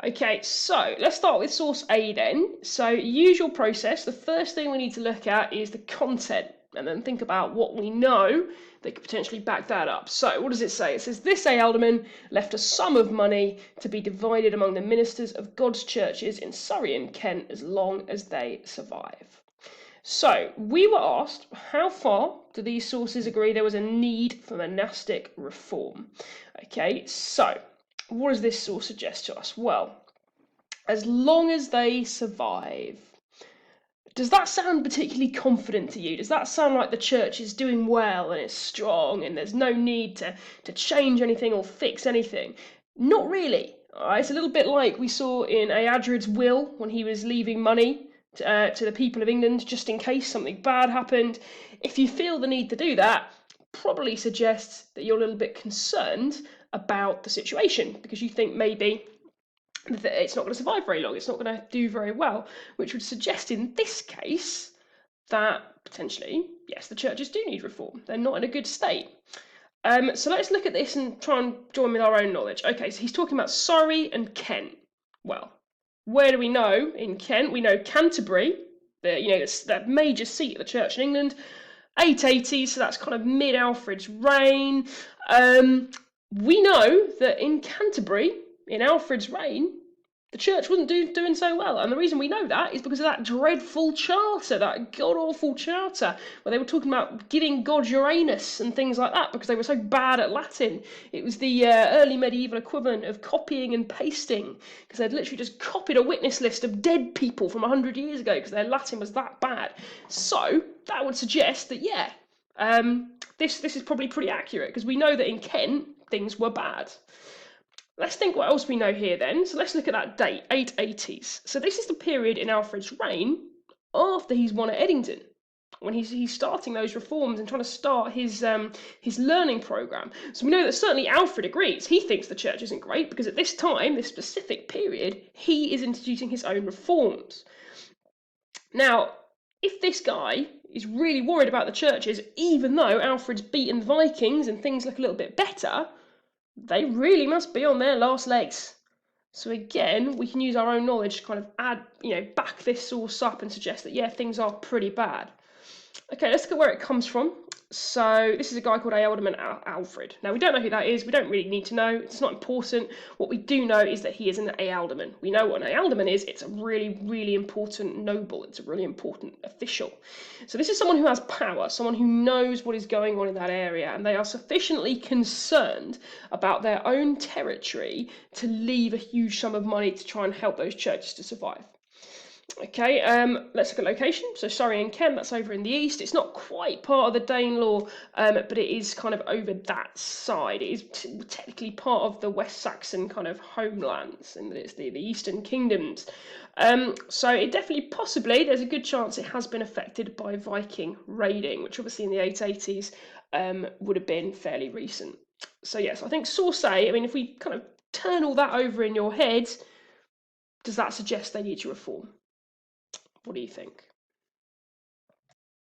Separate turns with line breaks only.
Okay, so let's start with source A then. So, usual process, the first thing we need to look at is the content and then think about what we know that could potentially back that up. So, what does it say? It says, this A. Alderman left a sum of money to be divided among the ministers of God's churches in Surrey and Kent as long as they survive. So, we were asked, how far do these sources agree there was a need for monastic reform? Okay, so what does this source suggest to us? Well, as long as they survive. Does that sound particularly confident to you? Does that sound like the church is doing well and it's strong and there's no need to change anything or fix anything? Not really. It's a little bit like we saw in Eadred's will when he was leaving money to the people of England just in case something bad happened. If you feel the need to do that, probably suggests that you're a little bit concerned about the situation because you think maybe that it's not going to survive very long, it's not going to do very well, which would suggest in this case that potentially, yes, the churches do need reform. They're not in a good state. So let's look at this and try and join with our own knowledge. Okay, so he's talking about Surrey and Kent. Well, where do we know in Kent? We know Canterbury, it's that major seat of the church in England, 880, so that's kind of mid Alfred's reign. We know that in Canterbury, in Alfred's reign, the church wasn't doing so well. And the reason we know that is because of that dreadful charter, that god-awful charter, where they were talking about giving God Uranus and things like that because they were so bad at Latin. It was the early medieval equivalent of copying and pasting, because they'd literally just copied a witness list of dead people from 100 years ago because their Latin was that bad. So that would suggest that, yeah, this is probably pretty accurate, because we know that in Kent, things were bad. Let's think what else we know here then. So let's look at that date, 880s. So this is the period in Alfred's reign after he's won at Edington, when he's starting those reforms and trying to start his learning program. So we know that certainly Alfred agrees. He thinks the church isn't great because at this time, this specific period, he is introducing his own reforms. Now, if this guy is really worried about the churches, even though Alfred's beaten the Vikings and things look a little bit better, they really must be on their last legs. So again, we can use our own knowledge to kind of back this source up and suggest that, yeah, things are pretty bad. Okay, let's look at where it comes from. So this is a guy called Alderman Alfred. Now, we don't know who that is. We don't really need to know. It's not important. What we do know is that he is an Alderman. We know what an Alderman is. It's a really, really important noble. It's a really important official. So this is someone who has power, someone who knows what is going on in that area, and they are sufficiently concerned about their own territory to leave a huge sum of money to try and help those churches to survive. Okay, let's look at location. So Surrey and Kent, that's over in the east. It's not quite part of the Danelaw, but it is kind of over that side. It is technically part of the West Saxon kind of homelands, and it's the Eastern Kingdoms. So it definitely, possibly, there's a good chance it has been affected by Viking raiding, which obviously in the 880s would have been fairly recent. So yes, I think source A, I mean, if we kind of turn all that over in your head, does that suggest they need to reform? What do you think?